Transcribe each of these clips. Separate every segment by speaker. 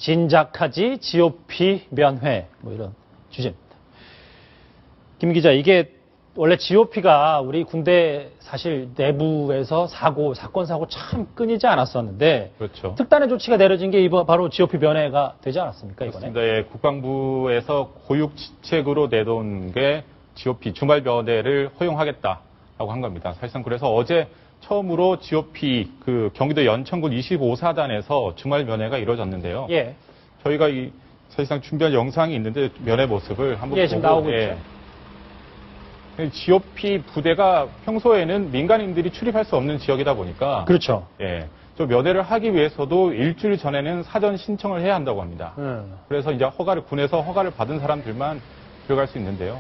Speaker 1: 진작하지 GOP 면회 뭐 이런 주제입니다. 김 기자, 이게 원래 GOP가 우리 군대 사실 내부에서 사건 사고 참 끊이지 않았었는데
Speaker 2: 그렇죠.
Speaker 1: 특단의 조치가 내려진 게 이번 바로 GOP 면회가 되지 않았습니까, 이번에?
Speaker 2: 그렇습니다. 예, 국방부에서 고육지책으로 내놓은 게 GOP 주말 면회를 허용하겠다라고 한 겁니다. 사실상 그래서 어제 처음으로 GOP 그 경기도 연천군 25사단에서 주말 면회가 이루어졌는데요.
Speaker 1: 예.
Speaker 2: 저희가 이 사실상 준비한 영상이 있는데 면회 모습을 한번
Speaker 1: 예, 지금
Speaker 2: 보고,
Speaker 1: 나오고 있죠.
Speaker 2: GOP 부대가 평소에는 민간인들이 출입할 수 없는 지역이다 보니까
Speaker 1: 그렇죠.
Speaker 2: 예, 저 면회를 하기 위해서도 일주일 전에는 사전 신청을 해야 한다고 합니다. 그래서 이제 군에서 허가를 받은 사람들만 들어갈 수 있는데요.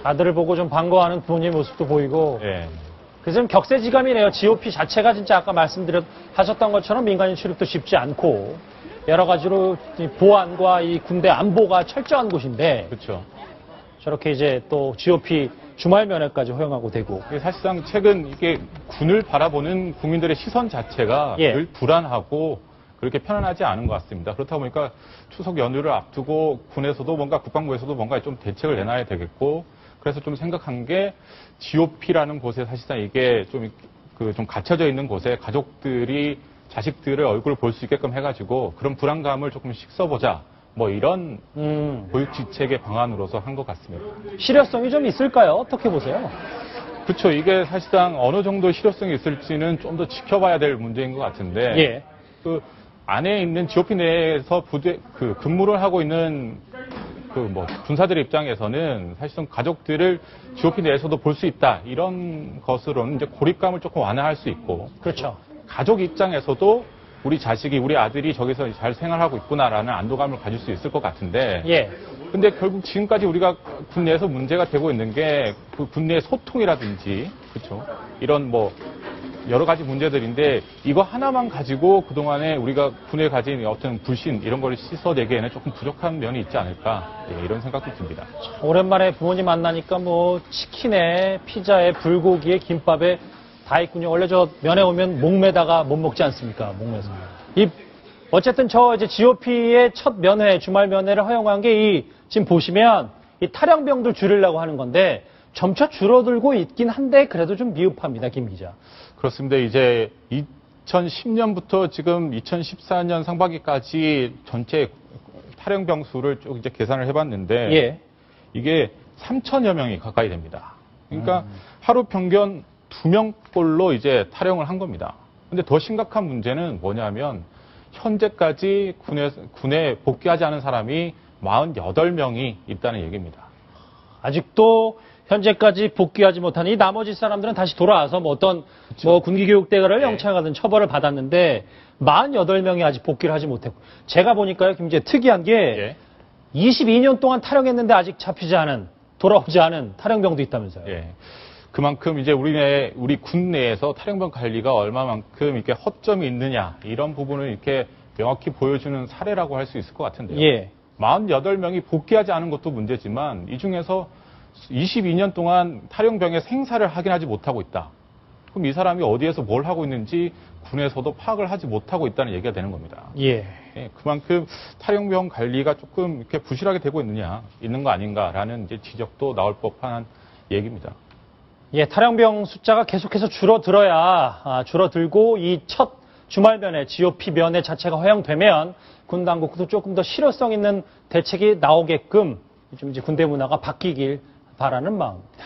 Speaker 1: 아들을 보고 좀 반가워하는 부모님 모습도 보이고.
Speaker 2: 예.
Speaker 1: 그래서 좀 격세지감이네요. GOP 자체가 진짜 아까 하셨던 것처럼 민간인 출입도 쉽지 않고 여러 가지로 이 보안과 이 군대 안보가 철저한 곳인데
Speaker 2: 그렇죠.
Speaker 1: 저렇게 이제 또 GOP 주말 면회까지 허용하고 되고.
Speaker 2: 사실상 최근 이게 군을 바라보는 국민들의 시선 자체가
Speaker 1: 예.
Speaker 2: 늘 불안하고 그렇게 편안하지 않은 것 같습니다. 그렇다 보니까 추석 연휴를 앞두고 군에서도 뭔가 국방부에서도 뭔가 좀 대책을 내놔야 되겠고 그래서 좀 생각한 게 GOP라는 곳에 사실상 이게 좀 갇혀져 있는 곳에 가족들이 자식들의 얼굴을 볼 수 있게끔 해가지고 그런 불안감을 조금씩 써보자. 뭐 이런 보육지책의 방안으로서 한 것 같습니다.
Speaker 1: 실효성이 좀 있을까요? 어떻게 보세요?
Speaker 2: 그렇죠. 이게 사실상 어느 정도 실효성이 있을지는 좀 더 지켜봐야 될 문제인 것 같은데
Speaker 1: 예.
Speaker 2: 그 안에 있는 GOP 내에서 근무를 하고 있는 군사들의 입장에서는 사실상 가족들을 GOP 내에서도 볼 수 있다 이런 것으로는 이제 고립감을 조금 완화할 수 있고
Speaker 1: 그렇죠.
Speaker 2: 가족 입장에서도 우리 자식이, 우리 아들이 저기서 잘 생활하고 있구나라는 안도감을 가질 수 있을 것 같은데.
Speaker 1: 예.
Speaker 2: 근데 결국 지금까지 우리가 군내에서 문제가 되고 있는 게 그 군내의 소통이라든지, 그렇죠. 이런 여러 가지 문제들인데 이거 하나만 가지고 그동안에 우리가 군에 가진 어떤 불신 이런 걸 씻어내기에는 조금 부족한 면이 있지 않을까 이런 생각도 듭니다.
Speaker 1: 오랜만에 부모님 만나니까 치킨에 피자에 불고기에 김밥에 다 있군요. 원래 저 면회 오면 목매다가 못 먹지 않습니까? 목매서. 어쨌든 이제 GOP의 첫 면회, 주말 면회를 허용한 게 지금 보시면 이 탈영병들 줄이려고 하는 건데 점차 줄어들고 있긴 한데 그래도 좀 미흡합니다, 김 기자.
Speaker 2: 그렇습니다. 이제 2010년부터 지금 2014년 상반기까지 전체 탈영병 수를 쭉 이제 계산을 해봤는데
Speaker 1: 예.
Speaker 2: 이게 3천여 명이 가까이 됩니다. 그러니까 하루 평균 2명꼴로 이제 탈영을 한 겁니다. 근데 더 심각한 문제는 뭐냐면 현재까지 군에 복귀하지 않은 사람이 48명이 있다는 얘기입니다.
Speaker 1: 아직도 현재까지 복귀하지 못한 이 나머지 사람들은 다시 돌아와서 군기교육대가를 영창하든 처벌을 받았는데 48명이 아직 복귀를 하지 못했고 제가 보니까요, 김재 특이한 게 22년 동안 탈영했는데 아직 돌아오지 않은 탈영병도 있다면서요.
Speaker 2: 예. 그만큼 이제 우리 군 내에서 탈영병 관리가 얼마만큼 이렇게 허점이 있느냐 이런 부분을 이렇게 명확히 보여주는 사례라고 할 수 있을 것 같은데요.
Speaker 1: 예.
Speaker 2: 48명이 복귀하지 않은 것도 문제지만 이 중에서 22년 동안 탈영병의 생사를 확인하지 못하고 있다. 그럼 이 사람이 어디에서 뭘 하고 있는지 군에서도 파악을 하지 못하고 있다는 얘기가 되는 겁니다.
Speaker 1: 예.
Speaker 2: 그만큼 탈영병 관리가 조금 이렇게 부실하게 되고 있는 거 아닌가라는 이제 지적도 나올 법한 얘기입니다.
Speaker 1: 예, 탈영병 숫자가 계속해서 줄어들고 이 첫 주말 면회, GOP 면회 자체가 허용되면 군 당국도 조금 더 실효성 있는 대책이 나오게끔 좀 이제 군대 문화가 바뀌길 바라는 마음입니다.